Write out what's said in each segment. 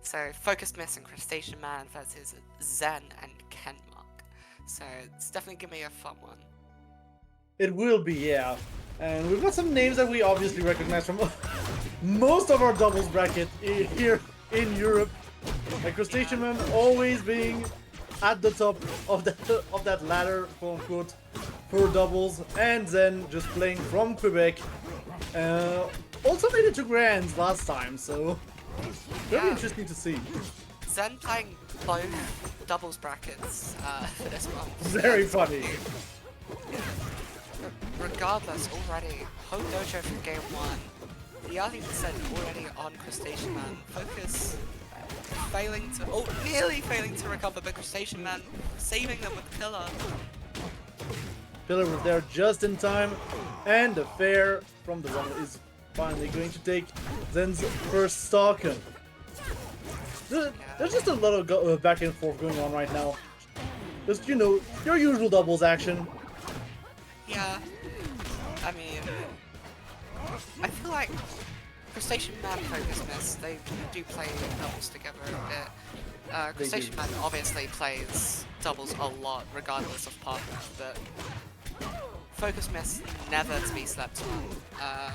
So Focus Miss and Crustacean Man versus Zen and Kenmak. So it's definitely gonna be a fun one. It will be, yeah. And we've got some names that we obviously recognize from most of our doubles bracket here in Europe. Like Crustaceanman always being at the top of that ladder, quote unquote, for doubles, and then just playing from Quebec. Also made it to Grands last time, so very interesting to see. Zen playing both doubles brackets for this one. Very funny. Regardless, already, home dojo for game 1. The other percent already on Crustacean Man. Focus nearly failing to recover, but Crustacean Man saving them with the pillar. Pillar was there just in time, and the fair from the runner is finally going to take Zen's first stock. There's just a lot of back and forth going on right now. Just, you know, your usual doubles action. Yeah, I mean, I feel like Crustacean Man Focus Miss, they do play doubles together a bit. Crustacean Man obviously plays doubles a lot, regardless of partner, but Focus Miss never to be slept on.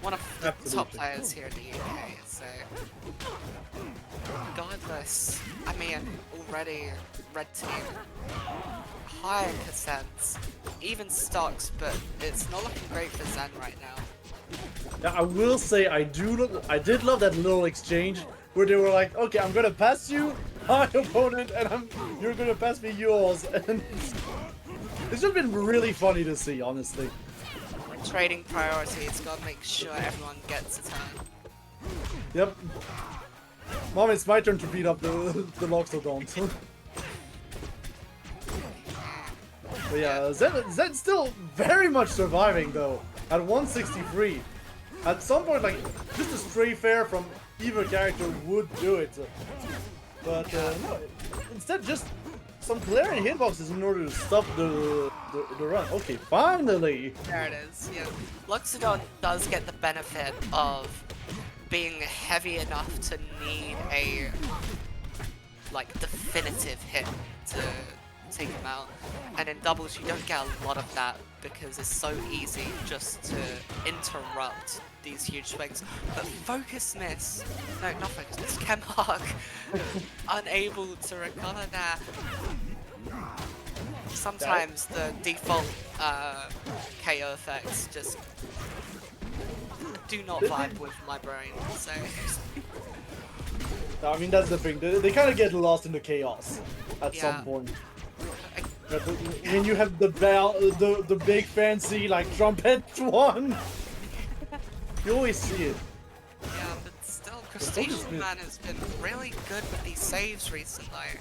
One of the top players here in the UK, so regardless, I mean, already Red Team higher percents, even stocks, but it's not looking great for Zen right now. Now, I will say I did love that little exchange where they were like, okay, I'm gonna pass you my opponent, and you're gonna pass me yours, and it's just been really funny to see, honestly. Trading priorities, gotta make sure everyone gets a turn. Yep. Mom, it's my turn to beat up the Loxodons. But yeah, Zen's still very much surviving though, at 163. At some point, like, just a stray fair from either character would do it. But no, instead just some glaring hitboxes in order to stop the run. Okay, finally! There it is, yeah. Loxodon does get the benefit of being heavy enough to need a, like, definitive hit to take him out, and in doubles you don't get a lot of that because it's so easy just to interrupt these huge swings. But Focus Miss, no, not Focus Miss, Kenmak, unable to recover that. Sometimes the default KO effects just do not vibe with my brain, so... I mean, that's the thing, they kind of get lost in the chaos at some point. When you have the big fancy like trumpet one, you always see it. Yeah, but still, Crustacean Man has been really good with these saves recently.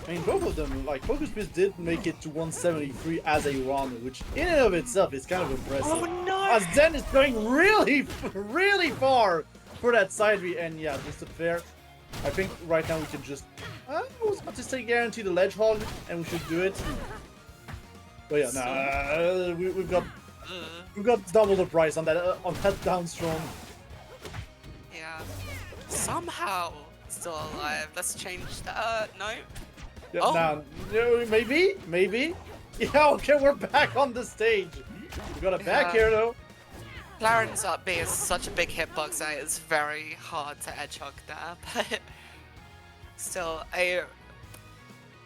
I mean, both of them, like Focus Miss did make it to 173 as a runner, which in and of itself is kind of impressive. Oh no! As Zen is going really far for that side B, and yeah, just a fair. I think right now we can just. I was about to say guarantee the ledge hog, and we should do it. But yeah, nah, we've got double the price on that down strong. Yeah, somehow still alive. Let's change that. No. Yeah, Oh. nah, maybe. Yeah, okay, we're back on the stage. We got a back here though. Clarence up B is such a big hitbox that it's very hard to edge hog there, but still a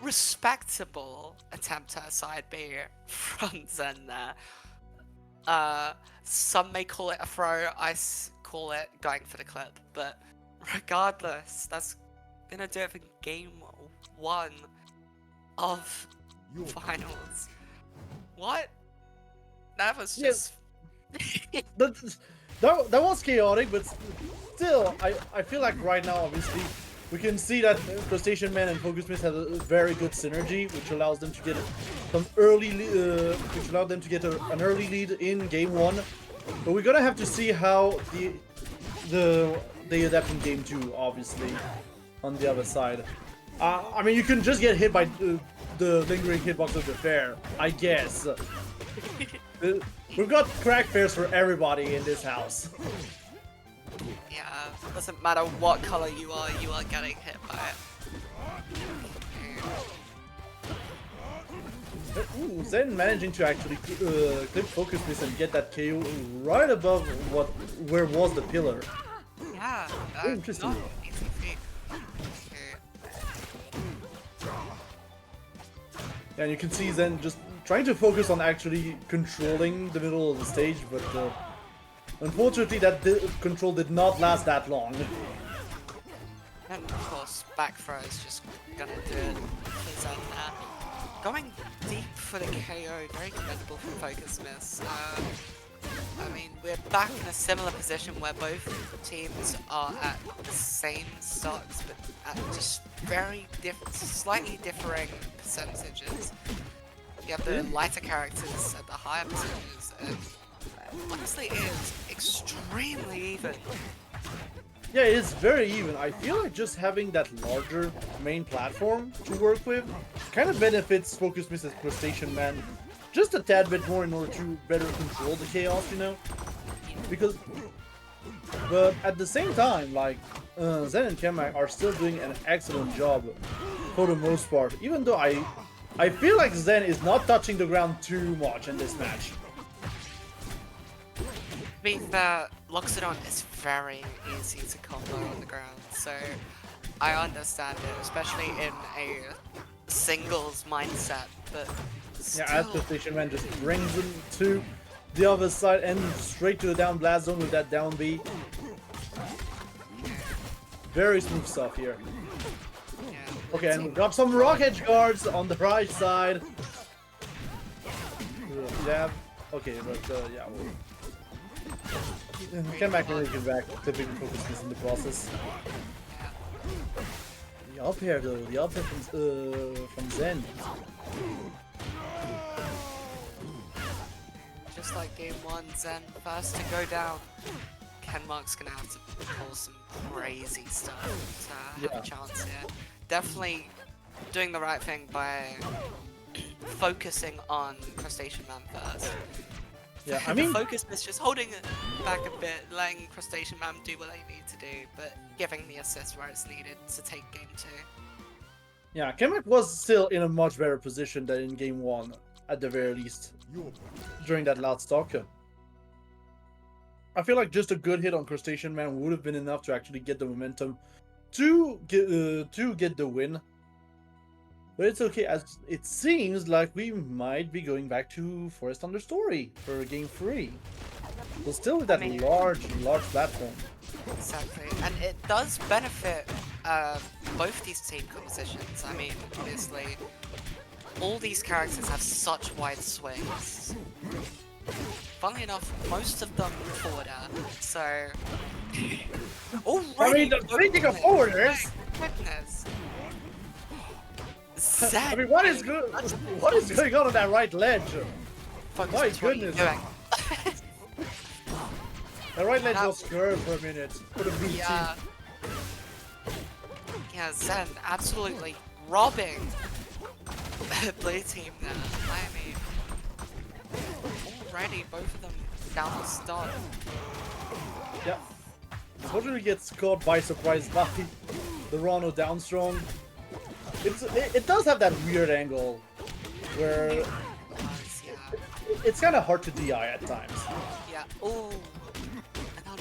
respectable attempt at a side B from Zen there. Some may call it a throw, I call it going for the clip, but regardless, that's gonna do it for game 1 of finals. What? That was just... that was chaotic, but still, I feel like right now, obviously, we can see that Crustacean Man and Focus Miss have a very good synergy, which allows them to get some early, which allowed them to get an early lead in game 1. But we're gonna have to see how they adapt in game 2, obviously, on the other side. I mean, you can just get hit by the lingering hitbox of the fair, I guess. We've got crack fairs for everybody in this house. Yeah, doesn't matter what color you are getting hit by it. Ooh, Zen managing to actually clip Focus Miss and get that KO right above where was the pillar. Yeah, Interesting. not an easy feat. And you can see Zen just trying to focus on actually controlling the middle of the stage, but unfortunately that control did not last that long. And of course, back throw is just gonna do it for Zen there. Going deep for the KO, very commendable from Focus Miss. I mean, we're back in a similar position where both teams are at the same stocks, but at just very slightly differing percentages. You have the lighter characters at the higher percentages, and honestly, it is extremely even. Yeah, it is very even. I feel like just having that larger main platform to work with kind of benefits Focus Miss as crustaceanman just a tad bit more in order to better control the chaos, you know? Because, but at the same time, like, Zen and Kenmak are still doing an excellent job for the most part, even though I feel like Zen is not touching the ground too much in this match. I mean, the Loxodon is very easy to combo on the ground, so I understand it, especially in a singles mindset, but still... Yeah, as crustaceanman just brings them to the other side and straight to the down blast zone with that down B. Very smooth stuff here. Yeah, Okay, and we've got some rock edge guards on the right side. Yeah, okay, but yeah, Kenmak really get back, clipping Focus Miss in the process. The up air though, the up air from Zen. just like game 1, Zen first to go down. Kenmak's gonna have to pull some crazy stuff to have a chance here. Definitely doing the right thing by focusing on Crustaceanman first. Yeah, I mean, Focus is just holding it back a bit, letting Crustaceanman do what they need to do, but giving the assist where it's needed to take game 2. yeah, Kenmak was still in a much better position than in game 1, at the very least, during that last stock. I feel like just a good hit on Crustaceanman would have been enough to actually get the momentum to get the win. But it's okay, as it seems like we might be going back to Forest Understory for game 3. So still with that large platform. Exactly, and it does benefit both these team compositions. I mean, obviously, all these characters have such wide swings. Funnily enough, most of them forward air, so... I mean, speaking of forwarders... Goodness! I mean, what is going on that right ledge? My goodness! The right ledge was curved for a minute for the blue team. Yeah, Zen absolutely robbing blue team there. I mean, already both of them down the start. Yeah. Unfortunately gets caught by surprise by the Rano down strong. It does have that weird angle where it's kind of hard to DI at times. Yeah. Ooh, an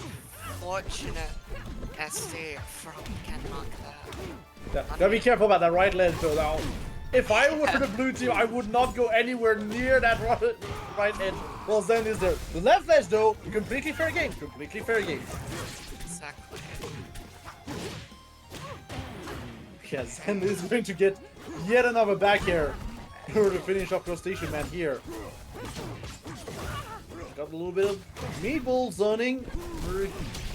unfortunate SD from Kenmak there. Yeah, gotta be careful about that right ledge though. Now, if I were the blue team, I would not go anywhere near that right edge. Well, Zen is there. The left ledge though, completely fair game. Completely fair game. Exactly. Yeah, Zen is going to get yet another back air in order to finish off Crustaceanman here. Got a little bit of meatball zoning.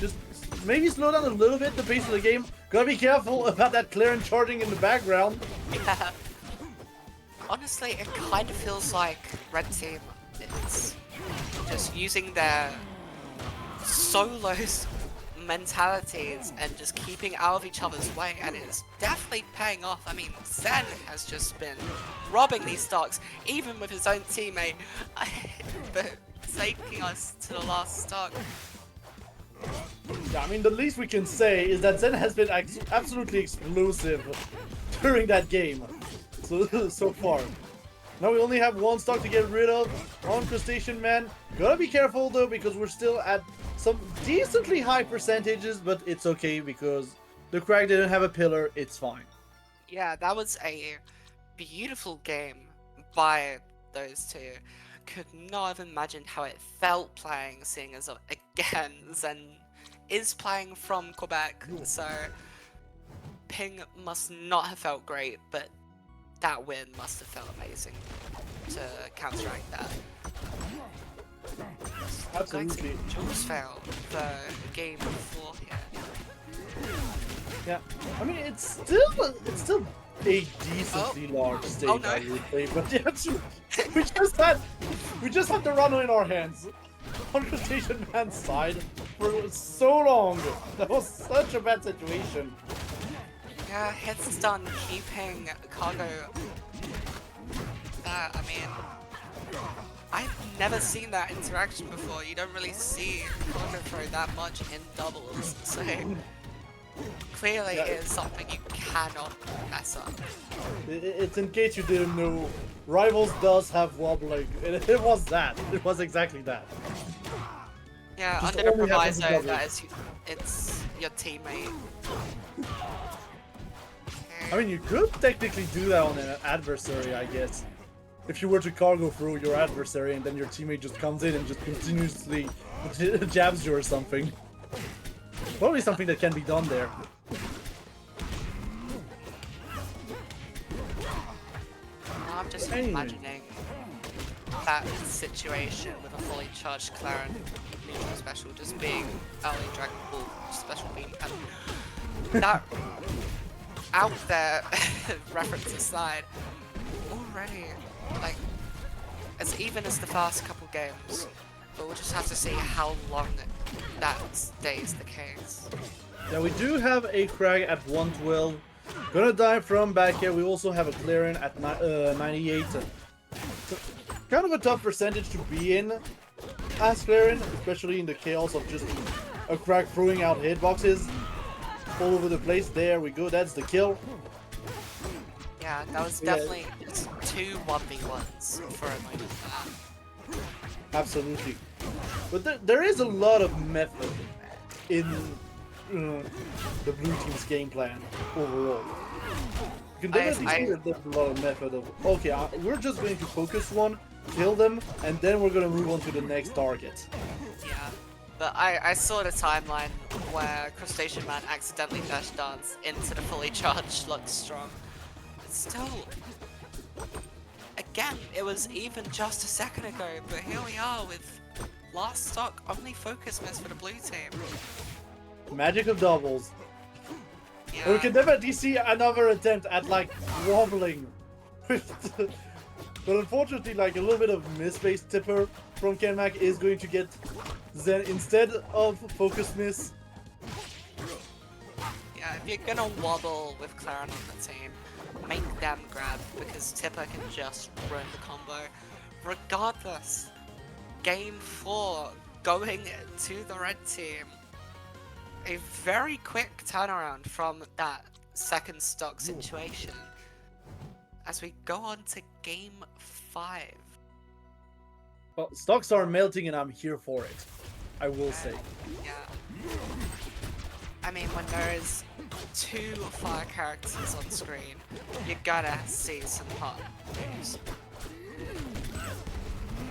Just maybe slow down a little bit the pace of the game. Gotta be careful about that clearance charging in the background. Yeah. Honestly, it kind of feels like Red Team is just using their solos mentalities and just keeping out of each other's way, and it's definitely paying off. I mean, Zen has just been robbing these stocks, even with his own teammate, but taking us to the last stock. Yeah, I mean, the least we can say is that Zen has been absolutely explosive during that game. So far. Now we only have one stock to get rid of on Crustacean Man. Gotta be careful though, because we're still at some decently high percentages, but it's okay because the Crag didn't have a pillar, it's fine. Yeah, that was a beautiful game by those two. Could not have imagined how it felt playing, seeing as again Zen is playing from Quebec, so ping must not have felt great, but that win must have felt amazing to counteract that. Absolutely. Jules failed the game before here. Yeah, I mean it's still a decently large stage, Oh, no. I would say, but yeah, we just had the run in our hands on Crustacean Man's side for so long. That was such a bad situation. Yeah, hits done keeping cargo. That, I mean, I've never seen that interaction before. You don't really see cargo throw that much in doubles, so clearly Yeah. it is something you cannot mess up. It's in case you didn't know, Rivals does have wobbling, and it was that. It was exactly that. Yeah, Just under the only happens proviso to that it's your teammate. I mean, you could technically do that on an adversary, I guess. If you were to cargo through your adversary and then your teammate just comes in and just continuously jabs you or something. Probably something that can be done there. I'm just Anyway. imagining that situation with a fully charged Claren neutral special just being early Dragon Ball special beam and that out there reference aside already like as even as the first couple games, but we'll just have to see how long that stays the case. Yeah, we do have a Crag at 112. Gonna die from back here. We also have a Claren at 98. So, kind of a tough percentage to be in as Claren, especially in the chaos of just a Crag throwing out hitboxes all over the place. There we go, that's the kill. Yeah, that was definitely just two 1v1s for a moment there. Absolutely. But there is a lot of method in the blue team's game plan overall. You can definitely see that there's a lot of method of, okay, we're just going to focus one, kill them, and then we're going to move on to the next target. Yeah, but I saw the timeline where Crustacean Man accidentally dash dance into the fully charged Lux Strong. But still, again, it was even just a second ago, but here we are with last stock only focus miss for the blue team. Magic of doubles. Yeah. And we can definitely see another attempt at like wobbling. But unfortunately, like a little bit of misspaced tipper from Kenmak is going to get Zen instead of focus miss. Yeah, if you're gonna wobble with Claren on the team, make them grab because Tipper can just ruin the combo. Regardless, game 4 going to the red team. A very quick turnaround from that second stock situation as we go on to game 5. Well, stocks are melting and I'm here for it. I will say. Yeah. I mean, when there is 2 fire characters on screen, you gotta see some hot moves.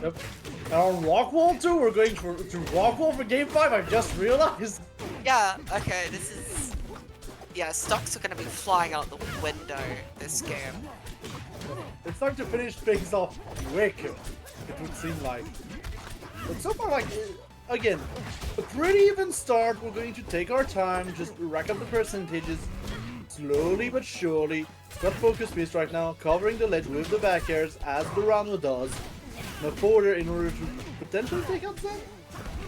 Yep. And on Rockwall too, we're going to Rockwall for game 5, I just realized. Yeah, okay, this is... Yeah, stocks are gonna be flying out the window this game. It's time to finish things off quick, it would seem like. But so far, like, again, a pretty even start. We're going to take our time, just rack up the percentages, slowly but surely. Got focus piece right now, covering the ledge with the back airs, as Durano does. Now forwarder in order to potentially take out Zen?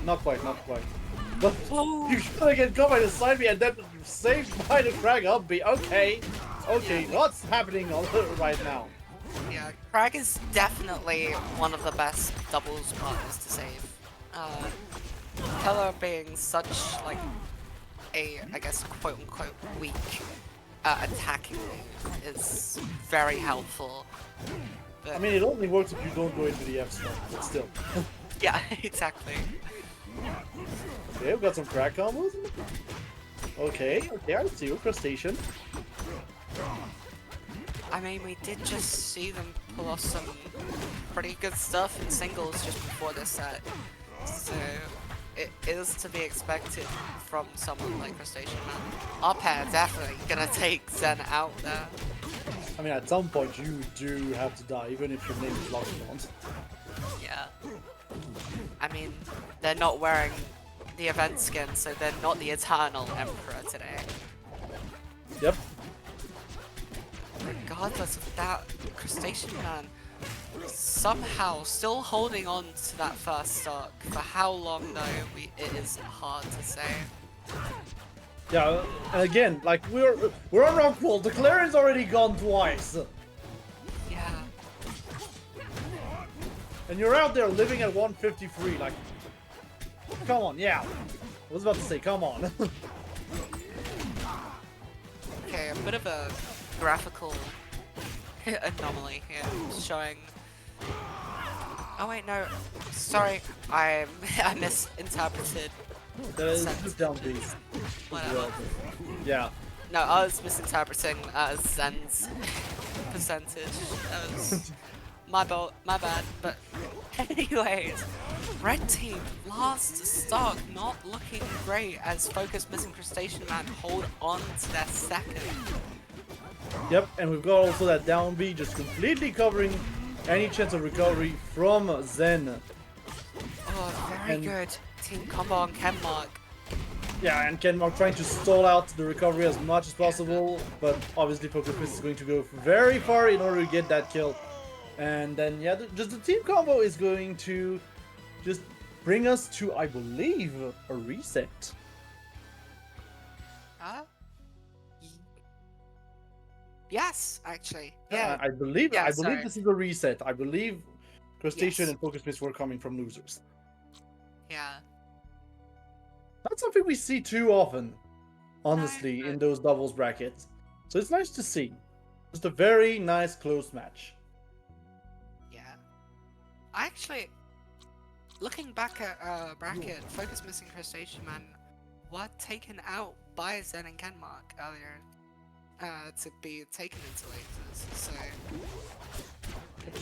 Not quite, not quite. But you should get caught by the side B and then saved by the Crag up B. Okay, okay, what's happening right now? Yeah, Crag is definitely one of the best doubles partners to save. Keller being such like a, I guess, quote unquote weak attacking move is very helpful. But, I mean, it only works if you don't go into the F slot, but still. yeah, exactly. Okay, we've got some crack combos. Okay, I see you, Crustacean. I mean, we did just see them pull off some pretty good stuff in singles just before this set, so it is to be expected from someone like Crustacean Man. Our pair definitely gonna take Zen out there. I mean, at some point you do have to die, even if your name is Lockmont. Yeah. I mean, they're not wearing the event skin, so they're not the Eternal Emperor today. Yep. Regardless of that, Crustacean Man somehow still holding on to that first stock. For how long though, it is hard to say. Yeah, and again, like we're on Rockwall. The Clarion's already gone twice, Yeah. and you're out there living at 153. Like, come on, yeah. I was about to say, come on. Okay, a bit of a graphical anomaly here, showing. Oh wait, no. Sorry, I misinterpreted. Just down beast. Whatever. Yeah. No, I was misinterpreting Zen's percentage. That was my bad. But anyways, red team last stock not looking great as Focus Missing Crustacean Man hold on to their second. Yep, and we've got also that down B just completely covering any chance of recovery from Zen. Oh, very good team combo on Kenmak. Yeah, and Kenmak trying to stall out the recovery as much as possible, but obviously Focus Mist is going to go very far in order to get that kill. And then, yeah, just the team combo is going to just bring us to, I believe, a reset. Huh? Yes, actually. Yeah. I believe Yeah, I believe sorry. this is a reset. I believe Crustacean Yes. and Focus Mist were coming from losers. Yeah. Not something we see too often, honestly, No, in those doubles brackets. So it's nice to see. Just a very nice close match. Yeah. Actually, looking back at bracket, Focus Missing Crustacean Man were taken out by Zen and Kenmark earlier to be taken into lasers. So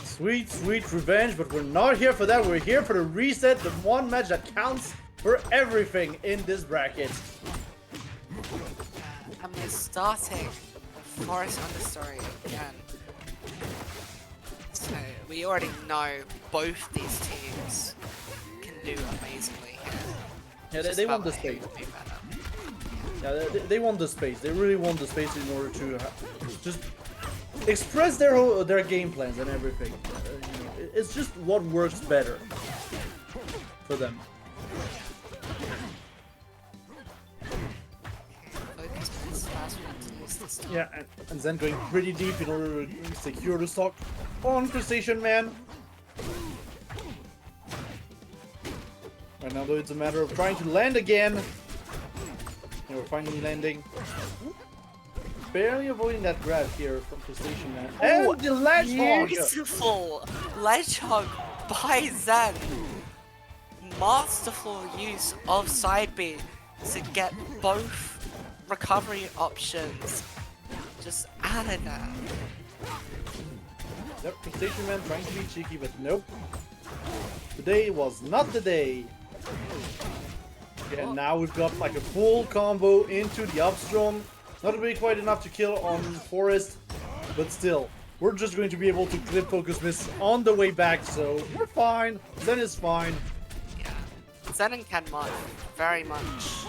Sweet, sweet revenge, but we're not here for that. We're here for the reset, the one match that counts for everything in this bracket. and we're starting the Forest Understory again. So we already know both these teams can do amazingly here. Yeah, Just they want about the who space. would be better. Yeah, they want the space. They really want the space in order to just express their game plans and everything. You know, it's just what works better for them. Focus Mist last one to lose this time. Yeah, and then going pretty deep in order to secure the stock on Crustacean Man. Right now, though, it's a matter of trying to land again. And we're finally landing. Barely avoiding that grab here from Crustacean Man. Oh, And the ledge hog! beautiful ledge hug by Zen. Masterful use of side B to get both recovery options just out of there. Yep, Crustacean Man trying to be cheeky, but nope. Today was not the day. Okay, and now we've got like a full combo into the upstrom. Not going to be quite enough to kill on Forest, but still, we're just going to be able to clip Focus Mist on the way back, so we're fine. Zen is fine. Yeah. Zen and Kenmon very much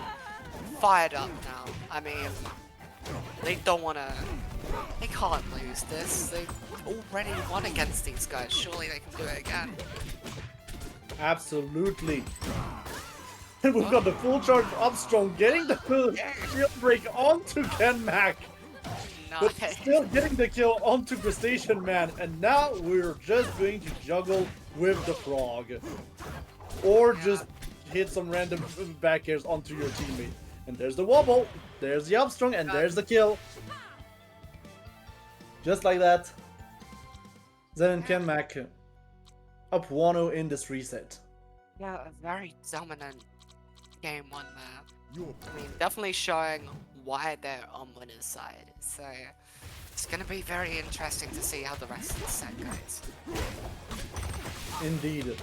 fired up now. I mean, they don't want to... They can't lose this. They've already won against these guys. Surely they can do it again. Absolutely. And we've got the full charge upstrom, getting the shield break onto Kenmak. But Nice. still getting the kill onto Crustacean Man, and now we're just going to juggle with the frog. Or just hit some random back airs onto your teammate. And there's the wobble, there's the upstrong, and there's the kill. Just like that. Zen and Kenmak up 1-0 in this reset. Yeah, a very dominant game one there. I mean, definitely showing why they're on winner's side. So it's gonna be very interesting to see how the rest of the set goes. Indeed.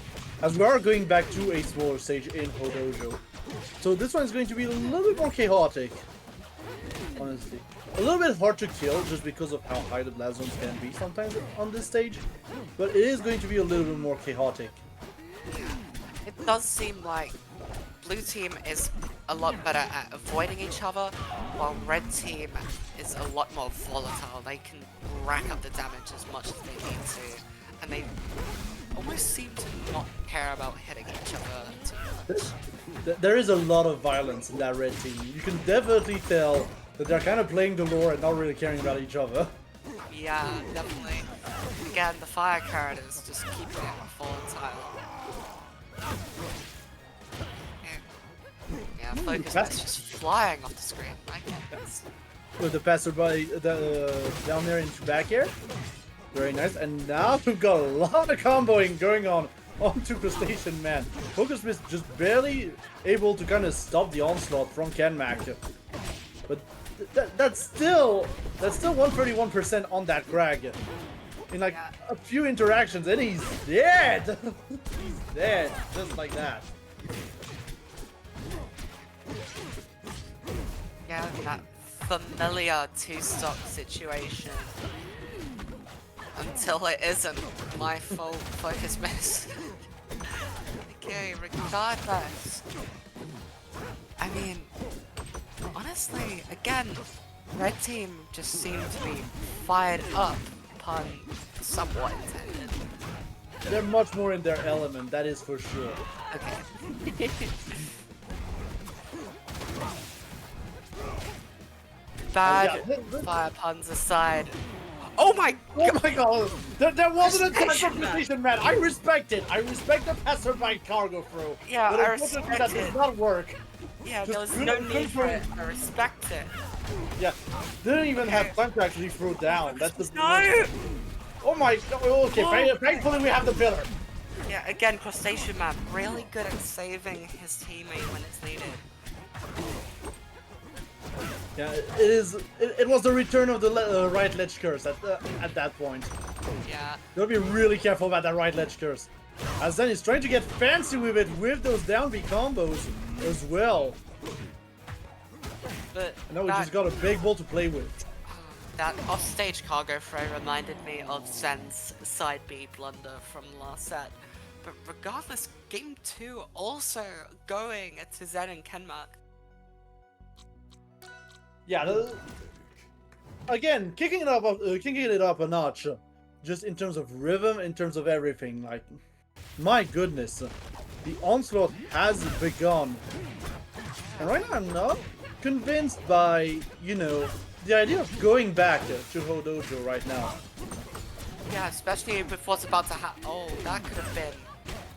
As we are going back to a smaller stage in Hodojo. So this one's going to be a little bit more chaotic. Honestly. A little bit hard to kill just because of how high the blast zones can be sometimes on this stage. But it is going to be a little bit more chaotic. It does seem like blue team is a lot better at avoiding each other, while red team is a lot more volatile. They can rack up the damage as much as they need to, and they almost seem to not care about hitting each other too much. There is a lot of violence in that red team. You can definitely tell that they're kind of playing the lore and not really caring about each other. Yeah, definitely. Again, the fire characters just keep it volatile. Yeah, focus is just flying off the screen. I get this. With the passerby down there into back air. Very nice. And now we've got a lot of comboing going on onto Crustaceanman. Focus Miss just barely able to kind of stop the onslaught from Kenmak. But that's still 131% on that Crag. In like a few interactions and he's dead! He's dead, just like that. Yeah, that familiar two-stock situation. Until it isn't my fault, focus miss. Okay, regardless. I mean, honestly, again, red team just seemed to be fired up, pun somewhat intended. They're much more in their element, that is for sure. Okay. Bad fire puns aside. Oh my god! Oh my god! There wasn't a time for Crustaceanman! I respect it! I respect the passerby cargo throw! Yeah, but I unfortunately respect that it. does not work. Yeah, there was Just no good need for it. control. I respect it. Yeah, didn't even have time to actually throw down. That's the No! Oh my god! Okay, thankfully we have the pillar. Yeah, again, Crustaceanman, really good at saving his teammate when it's needed. Yeah, it was the return of the right ledge curse at that point. Yeah. Gotta be really careful about that right ledge curse. As then he's trying to get fancy with it with those down B combos as well. But And now we just got a big ball to play with. that offstage cargo throw reminded me of Zen's side B blunder from last set. But regardless, game 2 also going to Zen and Kenmak. Yeah, again, kicking it up a notch, just in terms of rhythm, in terms of everything. Like, my goodness, the onslaught has begun, and right now I'm not convinced by, you know, the idea of going back to Hodojo right now. Yeah, especially with what's about to happen. Oh, that could have been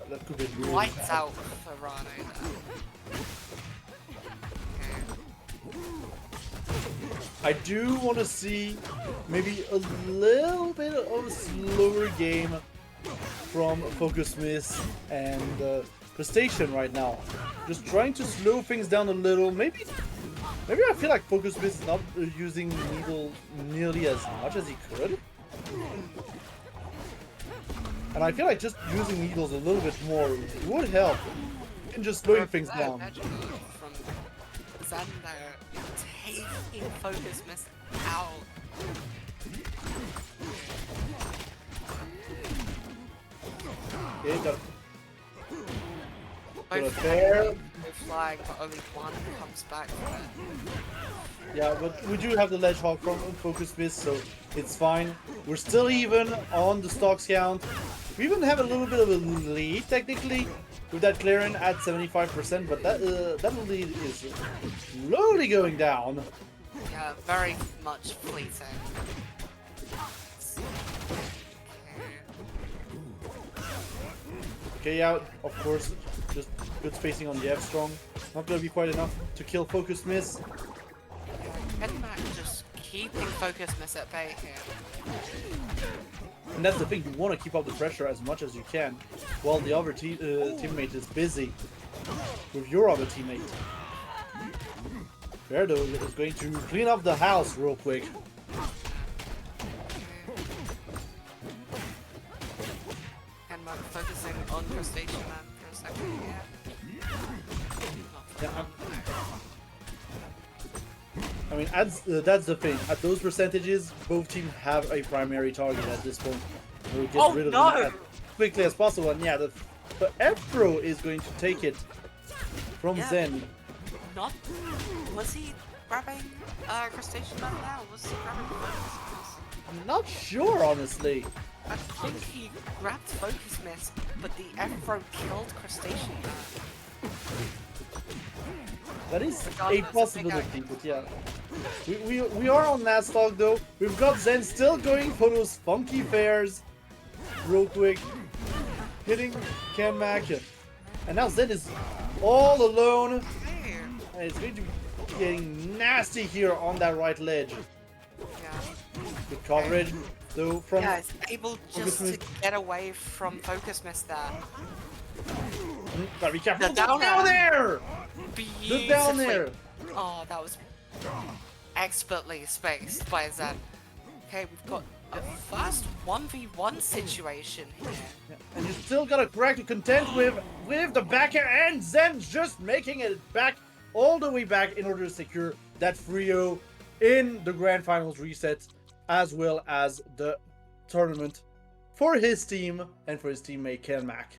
That could be really lights bad. out for Rano there. I do want to see maybe a little bit of a slower game from Focus Miss and Crustacean right now. Just trying to slow things down a little. Maybe I feel like Focus Miss is not using Needle nearly as much as he could. And I feel like just using Needles a little bit more would help in just slowing things down. From Zen there, taking Focus Miss out. Okay, got a Both fair. flying, but only one comes back from it. Yeah, but we do have the Ledgehog from Focus Miss, so it's fine. We're still even on the stocks count. We even have a little bit of a lead, technically, with that clearing at 75%, but that lead is slowly going down. Yeah, very much fleeting. Okay, yeah, of course, just Good spacing on the F strong. Not gonna be quite enough to kill Focus Miss. Kenmak just keeping Focus Miss at bay here. And that's the thing, you want to keep up the pressure as much as you can while the other teammate is busy with your other teammate. Verdo is going to clean up the house real quick. Kenmak focusing on crustaceanman for a second, Yeah, I mean, that's the thing. At those percentages, both teams have a primary target at this point. We'll get rid of them as quickly as possible. And yeah, the F-Pro is going to take it from Zen. Not... Was he grabbing crustaceanman now? Was he grabbing Focus Miss? I'm not sure, honestly. I think he grabbed Focus Miss, but the F-Pro killed crustaceanman. That is a possibility, but yeah. We are on last stock though. We've got Zen still going for those funky fairs. Real quick. Hitting Kenmak. And now Zen is all alone. And it's going to be getting nasty here on that right ledge. Yeah. Good coverage though from... Yeah, it's able just to get away from Focus Miss there. Gotta be careful. The down there! Beautifully. The down there! Oh, that was expertly spaced by Zen. Okay, we've got a first 1v1 situation here. Yeah. And you still gotta crack to contend with the back air, and Zen's just making it back all the way back in order to secure that 3-0 in the Grand Finals reset, as well as the tournament for his team and for his teammate Kenmak.